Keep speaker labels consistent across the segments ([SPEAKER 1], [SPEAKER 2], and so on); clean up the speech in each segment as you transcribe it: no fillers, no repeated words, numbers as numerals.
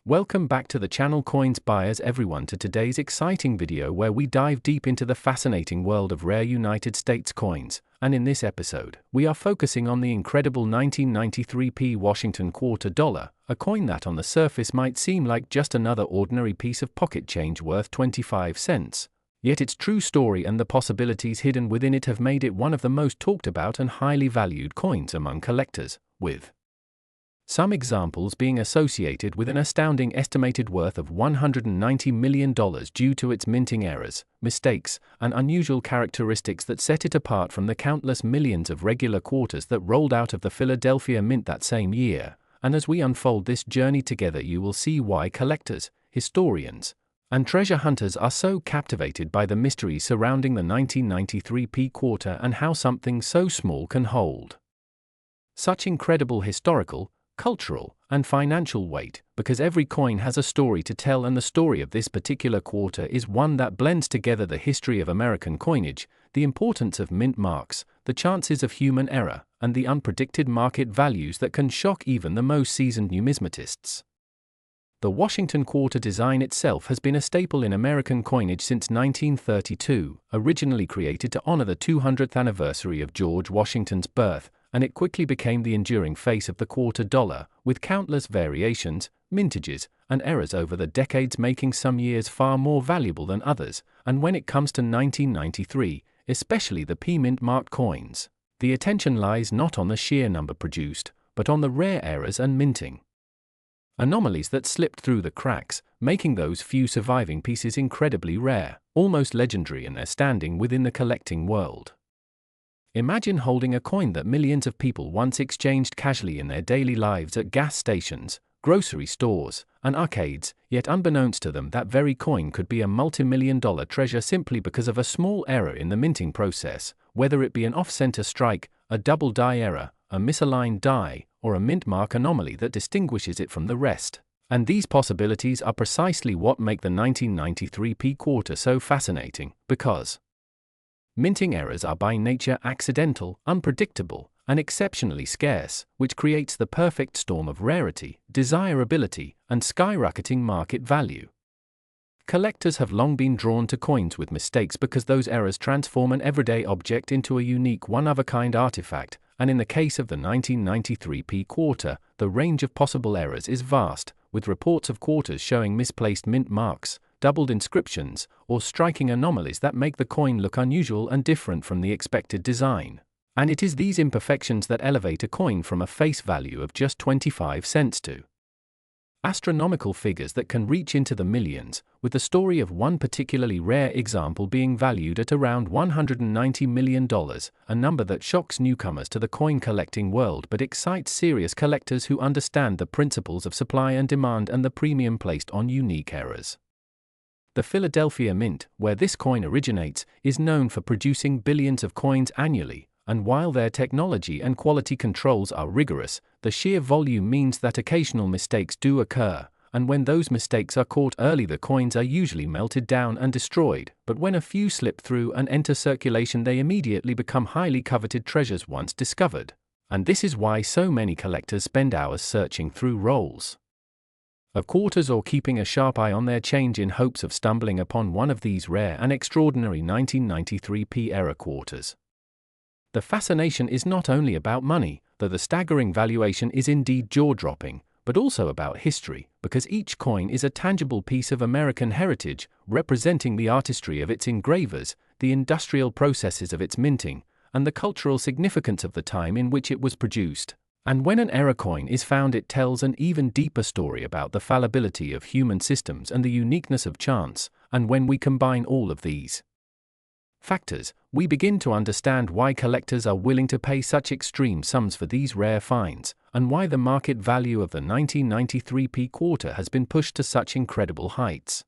[SPEAKER 1] Welcome back to the channel Coins Buyers everyone to today's exciting video where we dive deep into the fascinating world of rare United States coins, and in this episode, we are focusing on the incredible 1993 P Washington quarter dollar, a coin that on the surface might seem like just another ordinary piece of pocket change worth 25 cents. Yet its true story and the possibilities hidden within it have made it one of the most talked about and highly valued coins among collectors, with some examples being associated with an astounding estimated worth of $190 million due to its minting errors, mistakes, and unusual characteristics that set it apart from the countless millions of regular quarters that rolled out of the Philadelphia Mint that same year. And as we unfold this journey together, you will see why collectors, historians, and treasure hunters are so captivated by the mystery surrounding the 1993 P quarter and how something so small can hold such incredible historical, cultural, and financial weight, because every coin has a story to tell, and the story of this particular quarter is one that blends together the history of American coinage, the importance of mint marks, the chances of human error, and the unpredicted market values that can shock even the most seasoned numismatists. The Washington quarter design itself has been a staple in American coinage since 1932, originally created to honor the 200th anniversary of George Washington's birth, and it quickly became the enduring face of the quarter dollar, with countless variations, mintages, and errors over the decades, making some years far more valuable than others. And when it comes to 1993, especially the P mint marked coins, the attention lies not on the sheer number produced, but on the rare errors and minting anomalies that slipped through the cracks, making those few surviving pieces incredibly rare, almost legendary in their standing within the collecting world. Imagine holding a coin that millions of people once exchanged casually in their daily lives at gas stations, grocery stores, and arcades, yet unbeknownst to them that very coin could be a multi-million-dollar treasure simply because of a small error in the minting process, whether it be an off-center strike, a double die error, a misaligned die, or a mint mark anomaly that distinguishes it from the rest. And these possibilities are precisely what make the 1993 P quarter so fascinating, because minting errors are by nature accidental, unpredictable, and exceptionally scarce, which creates the perfect storm of rarity, desirability, and skyrocketing market value. Collectors have long been drawn to coins with mistakes because those errors transform an everyday object into a unique one-of-a-kind artifact, and in the case of the 1993 P quarter, the range of possible errors is vast, with reports of quarters showing misplaced mint marks, doubled inscriptions, or striking anomalies that make the coin look unusual and different from the expected design. And it is these imperfections that elevate a coin from a face value of just 25 cents to astronomical figures that can reach into the millions, with the story of one particularly rare example being valued at around $190 million, a number that shocks newcomers to the coin collecting world but excites serious collectors who understand the principles of supply and demand and the premium placed on unique errors. The Philadelphia Mint, where this coin originates, is known for producing billions of coins annually, and while their technology and quality controls are rigorous, the sheer volume means that occasional mistakes do occur, and when those mistakes are caught early, the coins are usually melted down and destroyed, but when a few slip through and enter circulation, they immediately become highly coveted treasures once discovered. And this is why so many collectors spend hours searching through rolls of quarters or keeping a sharp eye on their change in hopes of stumbling upon one of these rare and extraordinary 1993 P era quarters. The fascination is not only about money, though the staggering valuation is indeed jaw-dropping, but also about history, because each coin is a tangible piece of American heritage, representing the artistry of its engravers, the industrial processes of its minting, and the cultural significance of the time in which it was produced. And when an error coin is found, it tells an even deeper story about the fallibility of human systems and the uniqueness of chance, and when we combine all of these factors, we begin to understand why collectors are willing to pay such extreme sums for these rare finds, and why the market value of the 1993 P quarter has been pushed to such incredible heights.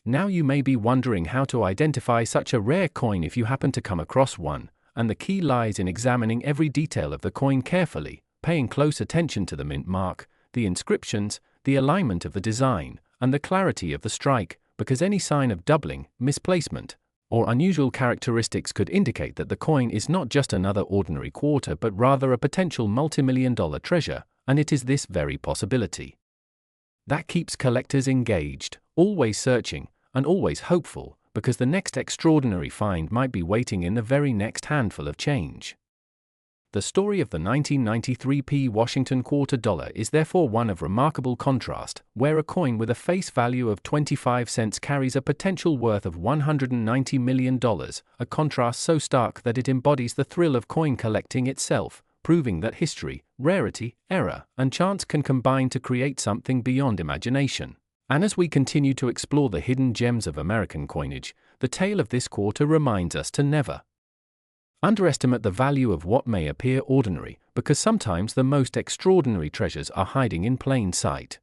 [SPEAKER 1] Now you may be wondering how to identify such a rare coin if you happen to come across one, and the key lies in examining every detail of the coin carefully, paying close attention to the mint mark, the inscriptions, the alignment of the design, and the clarity of the strike, because any sign of doubling, misplacement, or unusual characteristics could indicate that the coin is not just another ordinary quarter but rather a potential multimillion-dollar treasure, and it is this very possibility That keeps collectors engaged, always searching, and always hopeful, because the next extraordinary find might be waiting in the very next handful of change. The story of the 1993 P Washington quarter dollar is therefore one of remarkable contrast, where a coin with a face value of 25 cents carries a potential worth of $190 million, a contrast so stark that it embodies the thrill of coin collecting itself, proving that history, rarity, error, and chance can combine to create something beyond imagination. And as we continue to explore the hidden gems of American coinage, the tale of this quarter reminds us to never underestimate the value of what may appear ordinary, because sometimes the most extraordinary treasures are hiding in plain sight.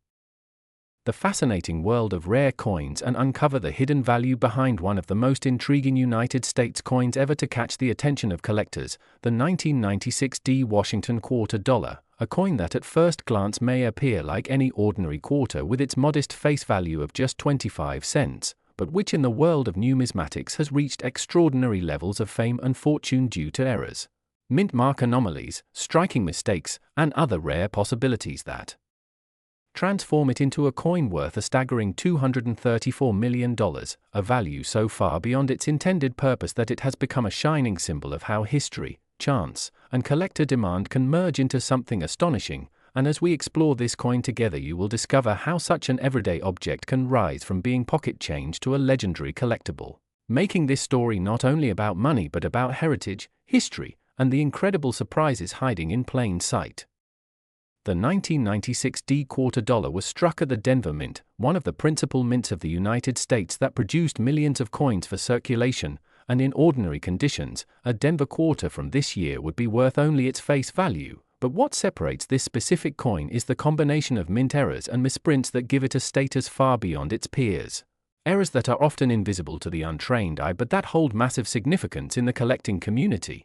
[SPEAKER 1] The fascinating world of rare coins and uncover the hidden value behind one of the most intriguing United States coins ever to catch the attention of collectors, the 1996 D Washington quarter dollar, a coin that at first glance may appear like any ordinary quarter with its modest face value of just 25 cents. But which in the world of numismatics has reached extraordinary levels of fame and fortune due to errors, mint mark anomalies, striking mistakes, and other rare possibilities that transform it into a coin worth a staggering $234 million, a value so far beyond its intended purpose that it has become a shining symbol of how history, chance, and collector demand can merge into something astonishing. And as we explore this coin together, you will discover how such an everyday object can rise from being pocket change to a legendary collectible, making this story not only about money but about heritage, history, and the incredible surprises hiding in plain sight. The 1996 D quarter dollar was struck at the Denver Mint, one of the principal mints of the United States that produced millions of coins for circulation, and in ordinary conditions, a Denver quarter from this year would be worth only its face value. But what separates this specific coin is the combination of mint errors and misprints that give it a status far beyond its peers. Errors that are often invisible to the untrained eye but that hold massive significance in the collecting community.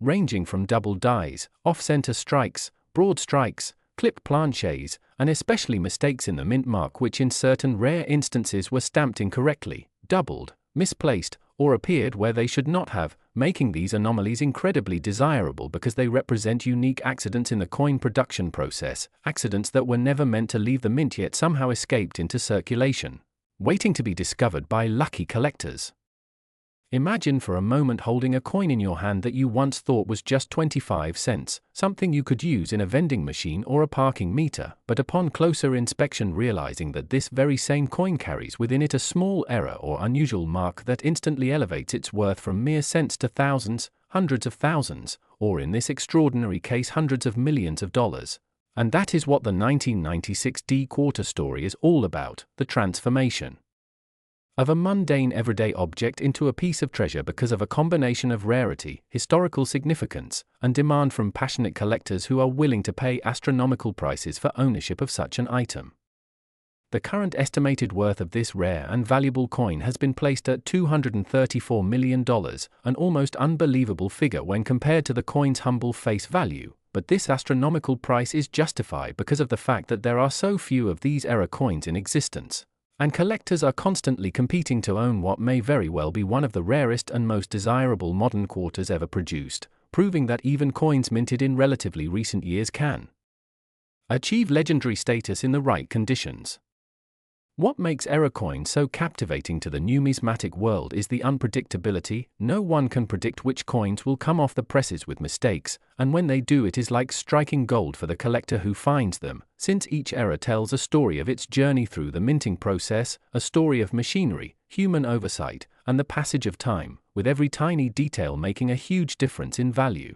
[SPEAKER 1] Ranging from double dies, off-center strikes, broad strikes, clipped planchets, and especially mistakes in the mint mark which in certain rare instances were stamped incorrectly, doubled, misplaced, or appeared where they should not have, making these anomalies incredibly desirable because they represent unique accidents in the coin production process, accidents that were never meant to leave the mint yet somehow escaped into circulation, waiting to be discovered by lucky collectors. Imagine for a moment holding a coin in your hand that you once thought was just 25 cents, something you could use in a vending machine or a parking meter, but upon closer inspection realizing that this very same coin carries within it a small error or unusual mark that instantly elevates its worth from mere cents to thousands, hundreds of thousands, or in this extraordinary case hundreds of millions of dollars. And that is what the 1996 D quarter story is all about, the transformation of a mundane everyday object into a piece of treasure because of a combination of rarity, historical significance, and demand from passionate collectors who are willing to pay astronomical prices for ownership of such an item. The current estimated worth of this rare and valuable coin has been placed at $234 million, an almost unbelievable figure when compared to the coin's humble face value, but this astronomical price is justified because of the fact that there are so few of these error coins in existence. And collectors are constantly competing to own what may very well be one of the rarest and most desirable modern quarters ever produced, proving that even coins minted in relatively recent years can achieve legendary status in the right conditions. What makes error coins so captivating to the numismatic world is the unpredictability. No one can predict which coins will come off the presses with mistakes, and when they do it is like striking gold for the collector who finds them, since each error tells a story of its journey through the minting process, a story of machinery, human oversight, and the passage of time, with every tiny detail making a huge difference in value.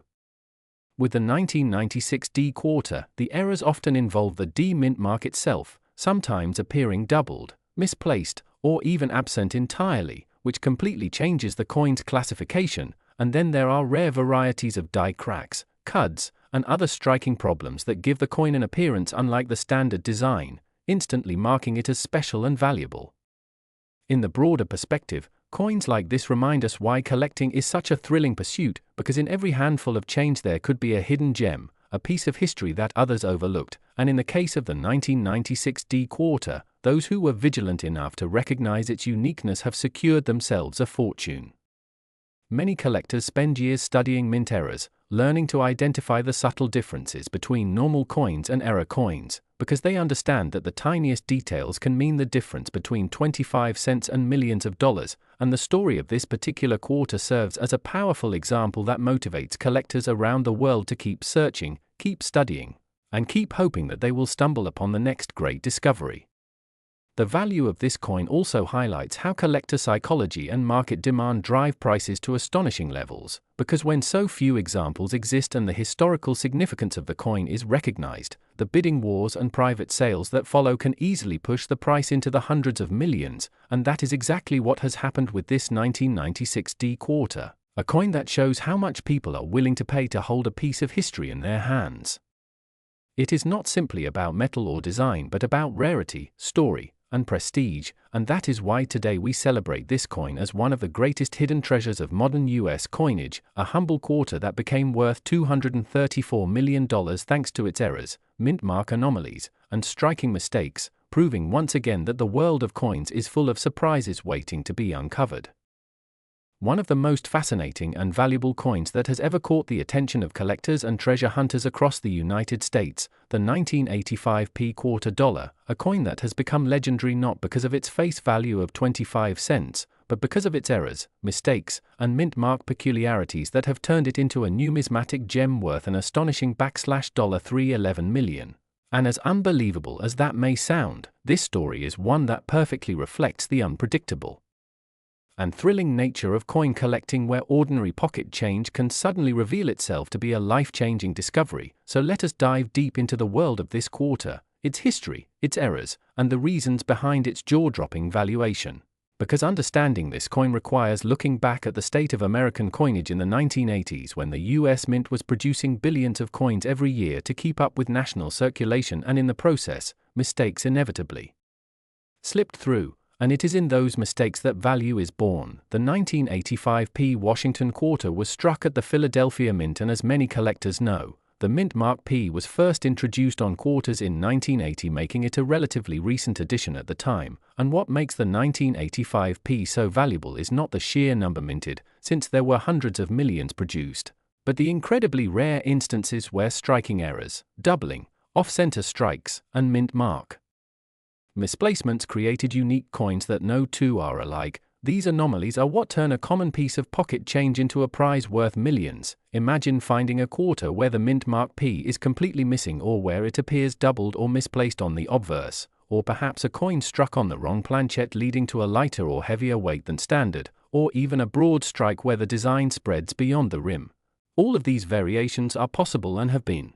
[SPEAKER 1] With the 1996 D quarter, the errors often involve the D mint mark itself, sometimes appearing doubled, misplaced, or even absent entirely, which completely changes the coin's classification, and then there are rare varieties of die cracks, cuds, and other striking problems that give the coin an appearance unlike the standard design, instantly marking it as special and valuable. In the broader perspective, coins like this remind us why collecting is such a thrilling pursuit, because in every handful of change there could be a hidden gem, a piece of history that others overlooked, and in the case of the 1996 D quarter, those who were vigilant enough to recognize its uniqueness have secured themselves a fortune. Many collectors spend years studying mint errors, learning to identify the subtle differences between normal coins and error coins, because they understand that the tiniest details can mean the difference between 25 cents and millions of dollars, and the story of this particular quarter serves as a powerful example that motivates collectors around the world to keep searching, keep studying, and keep hoping that they will stumble upon the next great discovery. The value of this coin also highlights how collector psychology and market demand drive prices to astonishing levels, because when so few examples exist and the historical significance of the coin is recognized, the bidding wars and private sales that follow can easily push the price into the hundreds of millions, and that is exactly what has happened with this 1996 D quarter, a coin that shows how much people are willing to pay to hold a piece of history in their hands. It is not simply about metal or design but about rarity, story, and prestige, and that is why today we celebrate this coin as one of the greatest hidden treasures of modern US coinage, a humble quarter that became worth $234 million thanks to its errors, mint mark anomalies, and striking mistakes, proving once again that the world of coins is full of surprises waiting to be uncovered. One of the most fascinating and valuable coins that has ever caught the attention of collectors and treasure hunters across the United States, the 1985 P quarter dollar, a coin that has become legendary not because of its face value of 25 cents, but because of its errors, mistakes, and mint mark peculiarities that have turned it into a numismatic gem worth an astonishing $311 million. And as unbelievable as that may sound, this story is one that perfectly reflects the unpredictable and thrilling nature of coin collecting, where ordinary pocket change can suddenly reveal itself to be a life-changing discovery. So let us dive deep into the world of this quarter, its history, its errors, and the reasons behind its jaw-dropping valuation. Because understanding this coin requires looking back at the state of American coinage in the 1980s, when the US Mint was producing billions of coins every year to keep up with national circulation, and in the process, mistakes inevitably slipped through. And it is in those mistakes that value is born. The 1985 P Washington quarter was struck at the Philadelphia Mint, and as many collectors know, the mint mark P was first introduced on quarters in 1980, making it a relatively recent addition at the time. And what makes the 1985 P so valuable is not the sheer number minted, since there were hundreds of millions produced, but the incredibly rare instances where striking errors, doubling, off-center strikes, and mint mark misplacements created unique coins that no two are alike. These anomalies are what turn a common piece of pocket change into a prize worth millions. Imagine finding a quarter where the mint mark P is completely missing, or where it appears doubled or misplaced on the obverse, or perhaps a coin struck on the wrong planchet leading to a lighter or heavier weight than standard, or even a broad strike where the design spreads beyond the rim. All of these variations are possible and have been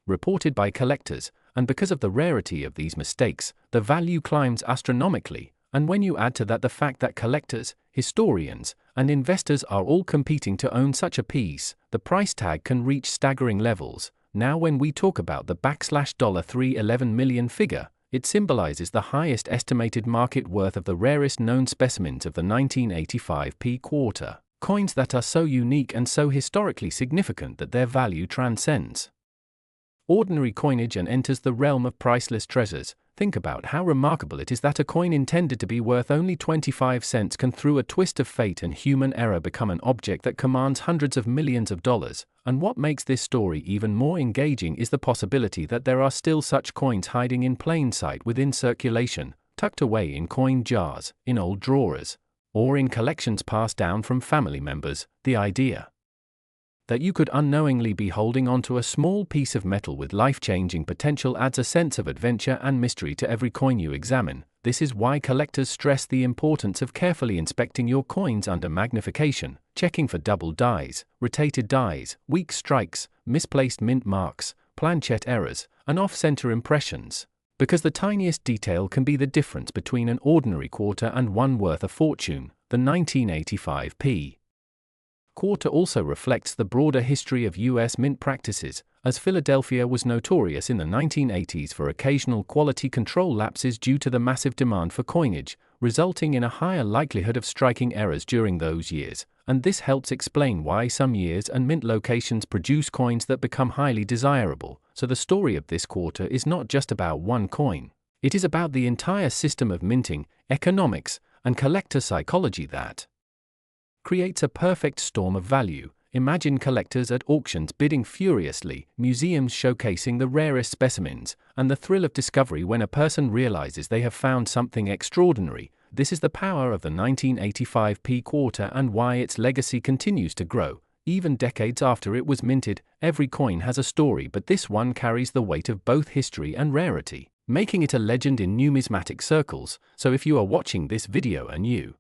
[SPEAKER 1] reported by collectors, and because of the rarity of these mistakes, the value climbs astronomically. And when you add to that the fact that collectors, historians, and investors are all competing to own such a piece, the price tag can reach staggering levels. Now when we talk about the $311 million figure, it symbolizes the highest estimated market worth of the rarest known specimens of the 1985 P quarter, coins that are so unique and so historically significant that their value transcends ordinary coinage and enters the realm of priceless treasures. Think about how remarkable it is that a coin intended to be worth only 25 cents can, through a twist of fate and human error, become an object that commands hundreds of millions of dollars. And what makes this story even more engaging is the possibility that there are still such coins hiding in plain sight within circulation, tucked away in coin jars, in old drawers, or in collections passed down from family members. The idea that you could unknowingly be holding onto a small piece of metal with life-changing potential adds a sense of adventure and mystery to every coin you examine. This is why collectors stress the importance of carefully inspecting your coins under magnification, checking for double dies, rotated dies, weak strikes, misplaced mint marks, planchet errors, and off-center impressions. Because the tiniest detail can be the difference between an ordinary quarter and one worth a fortune. The 1985 P quarter also reflects the broader history of US mint practices, as Philadelphia was notorious in the 1980s for occasional quality control lapses due to the massive demand for coinage, resulting in a higher likelihood of striking errors during those years. And this helps explain why some years and mint locations produce coins that become highly desirable. So the story of this quarter is not just about one coin. It is about the entire system of minting, economics, and collector psychology that creates a perfect storm of value. Imagine collectors at auctions bidding furiously, museums showcasing the rarest specimens, and the thrill of discovery when a person realizes they have found something extraordinary. This is the power of the 1985 P quarter and why its legacy continues to grow. Even decades after it was minted, every coin has a story, but this one carries the weight of both history and rarity, making it a legend in numismatic circles. So if you are watching this video and you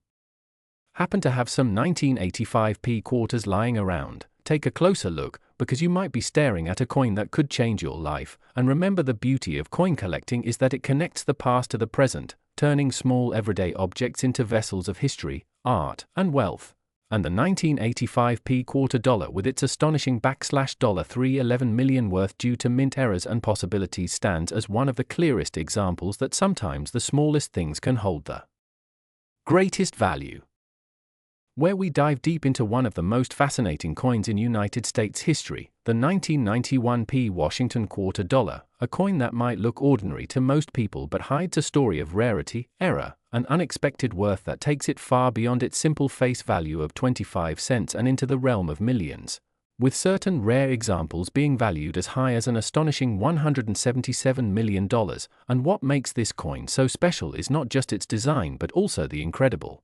[SPEAKER 1] happen to have some 1985 P quarters lying around, take a closer look, because you might be staring at a coin that could change your life. And remember, the beauty of coin collecting is that it connects the past to the present, turning small everyday objects into vessels of history, art, and wealth. And the 1985 P quarter dollar, with its astonishing $311 million worth due to mint errors and possibilities, stands as one of the clearest examples that sometimes the smallest things can hold the greatest value. Where we dive deep into one of the most fascinating coins in United States history, the 1991 P Washington quarter dollar, a coin that might look ordinary to most people but hides a story of rarity, error, and unexpected worth that takes it far beyond its simple face value of 25 cents and into the realm of millions, with certain rare examples being valued as high as an astonishing $177 million. And what makes this coin so special is not just its design but also the incredible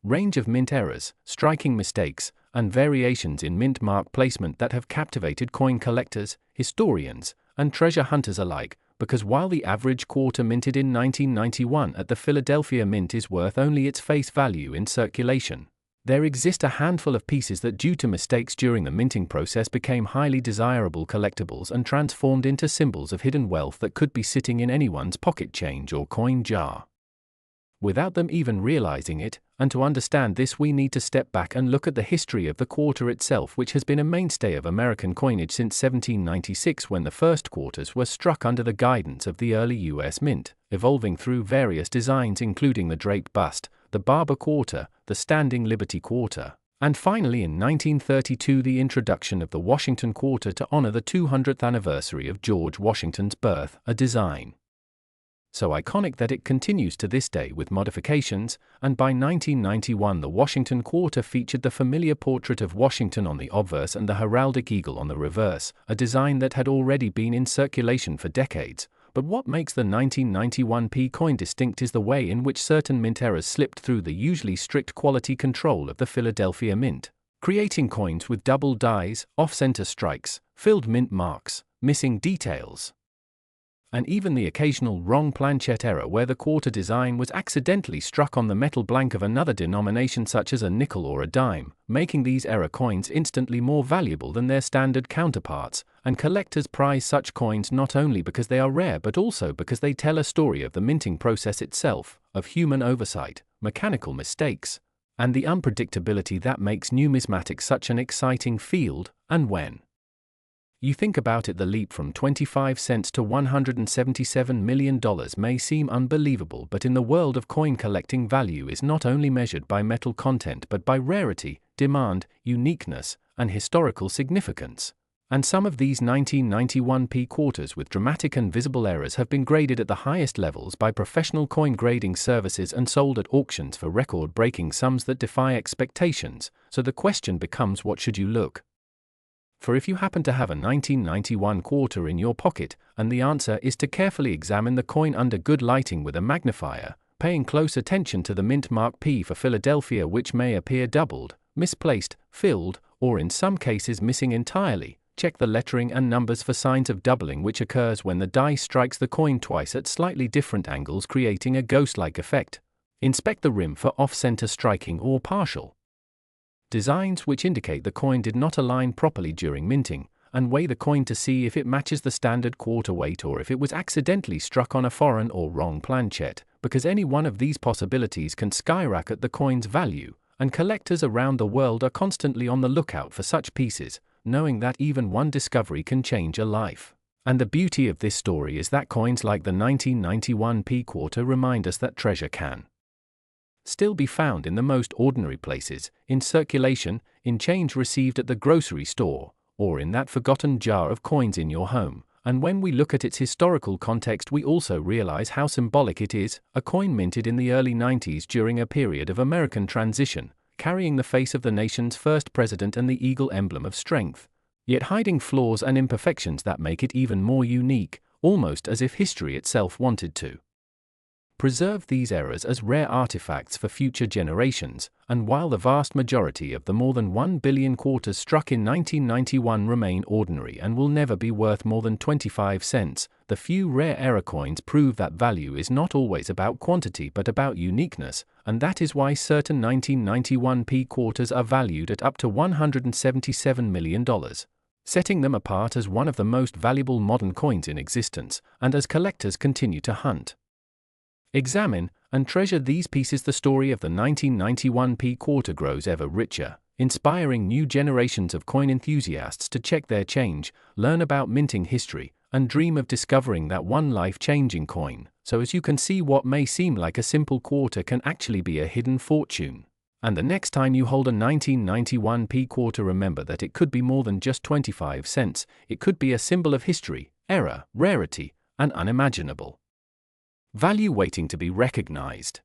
[SPEAKER 1] range of mint errors, striking mistakes, and variations in mint mark placement that have captivated coin collectors, historians, and treasure hunters alike. Because while the average quarter minted in 1991 at the Philadelphia Mint is worth only its face value in circulation, there exist a handful of pieces that, due to mistakes during the minting process, became highly desirable collectibles and transformed into symbols of hidden wealth that could be sitting in anyone's pocket change or coin jar without them even realizing it. And to understand this, we need to step back and look at the history of the quarter itself, which has been a mainstay of American coinage since 1796, when the first quarters were struck under the guidance of the early U.S. Mint, evolving through various designs including the Drake bust, the Barber quarter, the Standing Liberty quarter, and finally in 1932 the introduction of the Washington quarter to honor the 200th anniversary of George Washington's birth, a design so iconic that it continues to this day with modifications. And by 1991 the Washington quarter featured the familiar portrait of Washington on the obverse and the heraldic eagle on the reverse, a design that had already been in circulation for decades. But what makes the 1991 P coin distinct is the way in which certain mint errors slipped through the usually strict quality control of the Philadelphia Mint, creating coins with double dies, off-center strikes, filled mint marks, missing details, and even the occasional wrong planchet error where the quarter design was accidentally struck on the metal blank of another denomination such as a nickel or a dime, making these error coins instantly more valuable than their standard counterparts. And collectors prize such coins not only because they are rare but also because they tell a story of the minting process itself, of human oversight, mechanical mistakes, and the unpredictability that makes numismatics such an exciting field. And when you think about it, the leap from 25 cents to $177 million may seem unbelievable, but in the world of coin collecting, value is not only measured by metal content but by rarity, demand, uniqueness, and historical significance. And some of these 1991 P quarters with dramatic and visible errors have been graded at the highest levels by professional coin grading services and sold at auctions for record-breaking sums that defy expectations. So the question becomes, what should you look for if you happen to have a 1991 quarter in your pocket? And the answer is to carefully examine the coin under good lighting with a magnifier, paying close attention to the mint mark P for Philadelphia, which may appear doubled, misplaced, filled, or in some cases missing entirely. Check the lettering and numbers for signs of doubling, which occurs when the die strikes the coin twice at slightly different angles, creating a ghost-like effect. Inspect the rim for off-center striking or partial designs which indicate the coin did not align properly during minting, and weigh the coin to see if it matches the standard quarter weight or if it was accidentally struck on a foreign or wrong planchet, because any one of these possibilities can skyrocket the coin's value. And collectors around the world are constantly on the lookout for such pieces, knowing that even one discovery can change a life. And the beauty of this story is that coins like the 1991 P quarter remind us that treasure can still be found in the most ordinary places, in circulation, in change received at the grocery store, or in that forgotten jar of coins in your home. And when we look at its historical context, we also realize how symbolic it is, a coin minted in the early 90s during a period of American transition, carrying the face of the nation's first president and the eagle emblem of strength, yet hiding flaws and imperfections that make it even more unique, almost as if history itself wanted to preserve these errors as rare artifacts for future generations. And while the vast majority of the more than 1 billion quarters struck in 1991 remain ordinary and will never be worth more than 25 cents, the few rare error coins prove that value is not always about quantity but about uniqueness, and that is why certain 1991 P quarters are valued at up to $177 million. Setting them apart as one of the most valuable modern coins in existence, and as collectors continue to hunt, examine, and treasure these pieces, the story of the 1991 P quarter grows ever richer, inspiring new generations of coin enthusiasts to check their change, learn about minting history, and dream of discovering that one life-changing coin. So as you can see, what may seem like a simple quarter can actually be a hidden fortune. And the next time you hold a 1991 P quarter, remember that it could be more than just 25 cents. It could be a symbol of history, error, rarity, and unimaginable value waiting to be recognized.